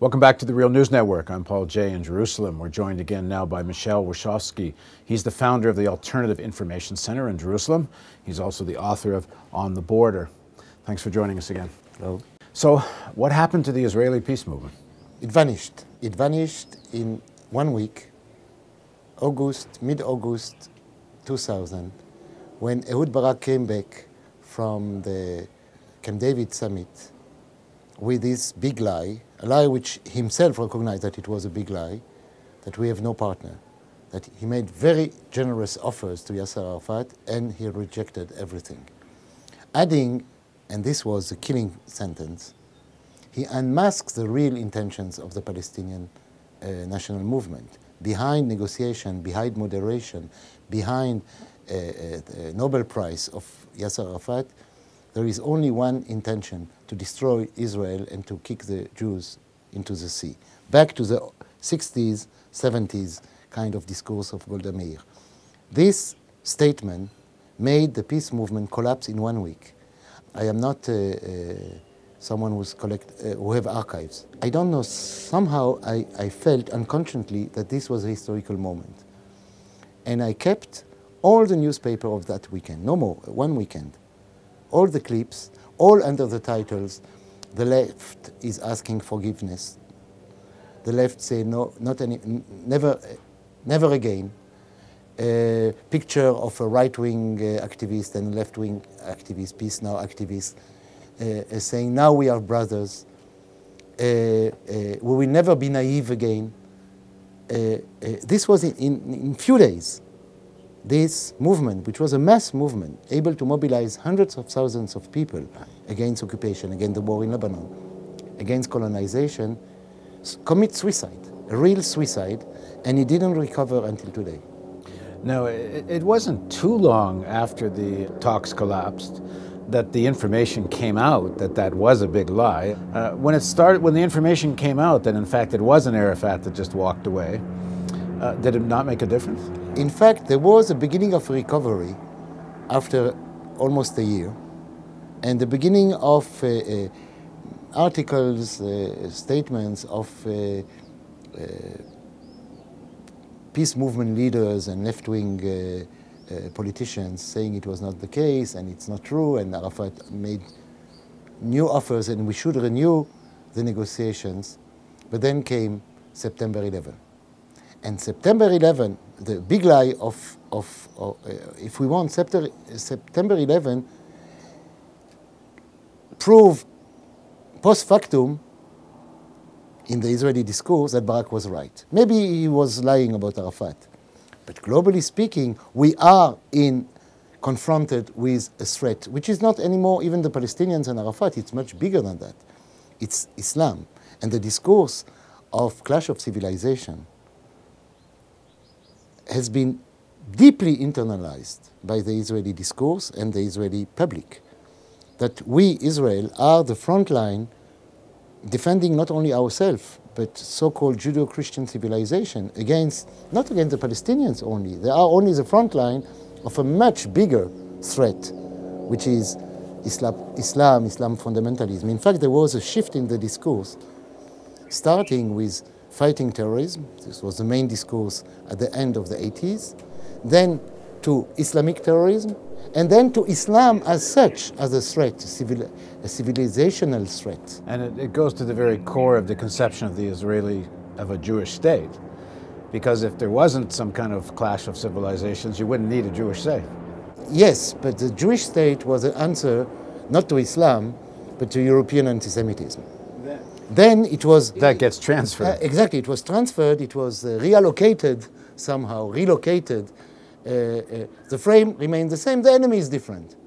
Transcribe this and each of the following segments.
Welcome back to the Real News Network. I'm Paul Jay in Jerusalem. We're joined again now by Michel Warshawski. He's the founder of the Alternative Information Center in Jerusalem. He's also the author of On the Border. Thanks for joining us again. Hello. So, what happened to the Israeli peace movement? It vanished. It vanished in 1 week, mid-August 2000, when Ehud Barak came back from the Camp David summit with this big lie, a lie which himself recognized that it was a big lie, that we have no partner, that he made very generous offers to Yasser Arafat and he rejected everything. Adding, and this was a killing sentence, he unmasks the real intentions of the Palestinian national movement. Behind negotiation, behind moderation, behind the Nobel Prize of Yasser Arafat, there is only one intention: to destroy Israel and to kick the Jews into the sea. Back to the 60s, 70s kind of discourse of Golda Meir. This statement made the peace movement collapse in 1 week. I am not someone who have archives. I don't know, somehow I felt unconsciously that this was a historical moment. And I kept all the newspaper of that weekend, no more, 1 weekend. All the clips, all under the titles, the left is asking forgiveness. The left say no, never again. A picture of a right-wing activist and a left-wing activist, Peace Now activist, saying now we are brothers. We will never be naive again. This was in few days. This movement, which was a mass movement, able to mobilize hundreds of thousands of people against occupation, against the war in Lebanon, against colonization, commit suicide, a real suicide, and he didn't recover until today. No, it wasn't too long after the talks collapsed that the information came out that that was a big lie. When the information came out that in fact it wasn't Arafat that just walked away, did it not make a difference? In fact, there was a beginning of recovery after almost a year, and the beginning of articles, statements of peace movement leaders and left-wing politicians saying it was not the case and it's not true, and Arafat made new offers and we should renew the negotiations. But then came September 11. And September 11, the big lie if we want, September 11 proved post factum in the Israeli discourse that Barak was right. Maybe he was lying about Arafat. But globally speaking, we are confronted with a threat, which is not anymore even the Palestinians and Arafat. It's much bigger than that. It's Islam. And the discourse of clash of civilization has been deeply internalized by the Israeli discourse and the Israeli public. That we, Israel, are the front line defending not only ourselves, but so-called Judeo-Christian civilization not against the Palestinians only. They are only the front line of a much bigger threat, which is Islam fundamentalism. In fact, there was a shift in the discourse, starting with fighting terrorism. This was the main discourse at the end of the 80s. Then to Islamic terrorism, and then to Islam as such, as a threat, a civilizational threat. And it goes to the very core of the conception of a Jewish state. Because if there wasn't some kind of clash of civilizations, you wouldn't need a Jewish state. Yes, but the Jewish state was an answer not to Islam, but to European anti-Semitism. Then it was... That gets transferred. Exactly, it was transferred, it was reallocated somehow, relocated. The frame remained the same, the enemy is different.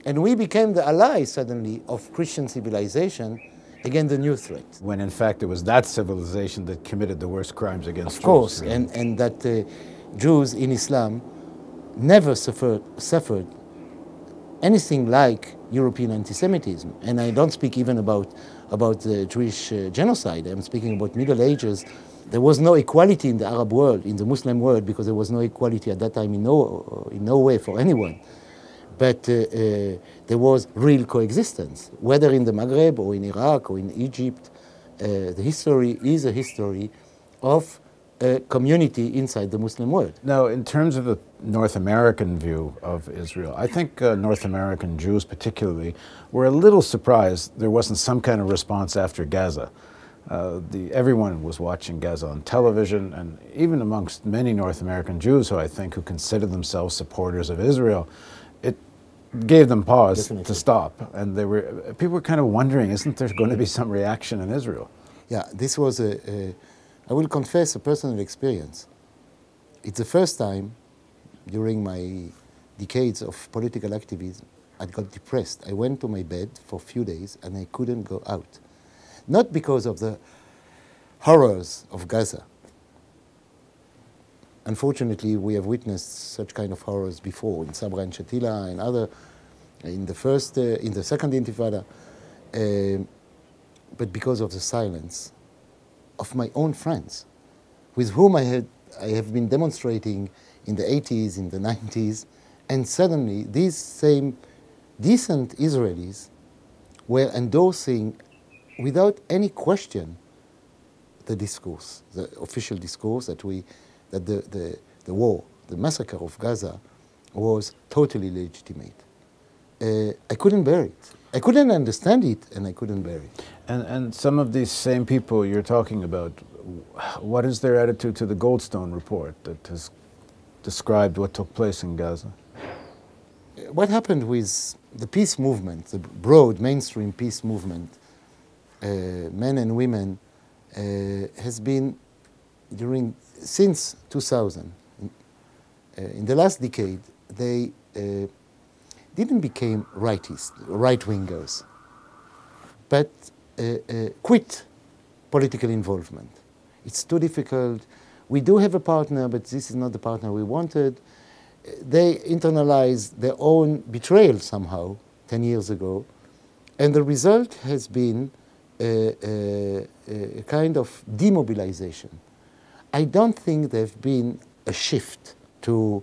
And we became the ally suddenly of Christian civilization against the new threat. When in fact it was that civilization that committed the worst crimes against Jews. Of course, and that Jews in Islam never suffered anything like European anti-Semitism. And I don't speak even about the Jewish genocide. I'm speaking about Middle Ages. There was no equality in the Arab world, in the Muslim world, because there was no equality at that time in no way for anyone. But there was real coexistence, whether in the Maghreb or in Iraq or in Egypt, the history is a history of a community inside the Muslim world. Now, in terms of the North American view of Israel, I think North American Jews particularly were a little surprised there wasn't some kind of response after Gaza. Everyone was watching Gaza on television, and even amongst many North American Jews who I think who consider themselves supporters of Israel, it gave them pause Definitely. to stop. And people were kind of wondering, isn't there going to be some reaction in Israel? Yeah, this was I will confess, a personal experience. It's the first time during my decades of political activism I got depressed. I went to my bed for a few days and I couldn't go out. Not because of the horrors of Gaza. Unfortunately, we have witnessed such kind of horrors before in Sabra and Shatila and other, in the second Intifada, but because of the silence of my own friends, with whom I have been demonstrating in the 80s, in the 90s, and suddenly these same decent Israelis were endorsing, without any question, the discourse, the official discourse that the war, the massacre of Gaza, was totally legitimate. I couldn't bear it. I couldn't understand it, and I couldn't bear it. And some of these same people you're talking about, what is their attitude to the Goldstone report that has described what took place in Gaza? What happened with the peace movement, the broad mainstream peace movement, men and women, has been since 2000. In the last decade, they didn't become right-wingers, but quit political involvement. It's too difficult. We do have a partner, but this is not the partner we wanted. They internalized their own betrayal somehow 10 years ago, and the result has been a kind of demobilization. I don't think there's been a shift to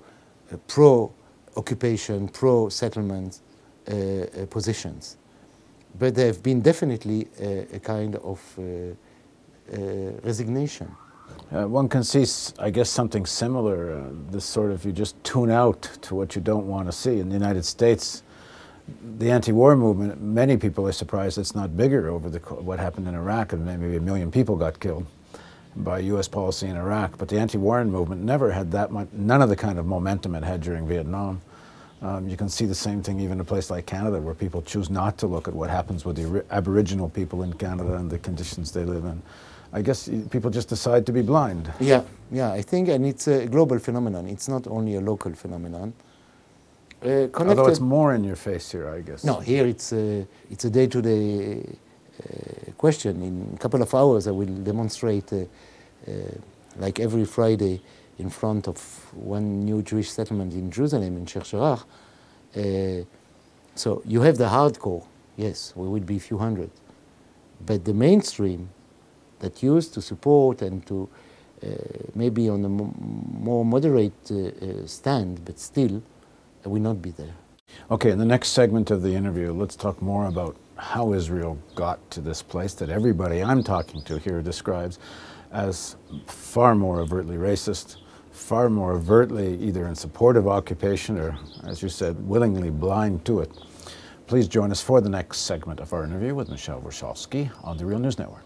pro-occupation, pro-settlement positions, but there have been definitely a kind of resignation. One can see, I guess, something similar, this sort of, you just tune out to what you don't want to see. In the United States, the anti-war movement, many people are surprised it's not bigger over what happened in Iraq, and maybe 1 million people got killed by U.S. policy in Iraq. But the anti-war movement never had that much, none of the kind of momentum it had during Vietnam. You can see the same thing even in a place like Canada, where people choose not to look at what happens with the Aboriginal people in Canada and the conditions they live in. I guess people just decide to be blind. Yeah, I think, and it's a global phenomenon. It's not only a local phenomenon. Although it's more in your face here, I guess. No, here it's a day-to-day question. In a couple of hours, I will demonstrate, like every Friday, in front of one new Jewish settlement in Jerusalem, in Sheikh Jarrah. So you have the hardcore. Yes, we will be a few hundred. But the mainstream that used to support and to maybe on a more moderate stand, but still will not be there. Okay, in the next segment of the interview, let's talk more about how Israel got to this place that everybody I'm talking to here describes as far more overtly racist, far more overtly either in support of occupation or, as you said, willingly blind to it. Please join us for the next segment of our interview with Michelle Warshawski on the Real News Network.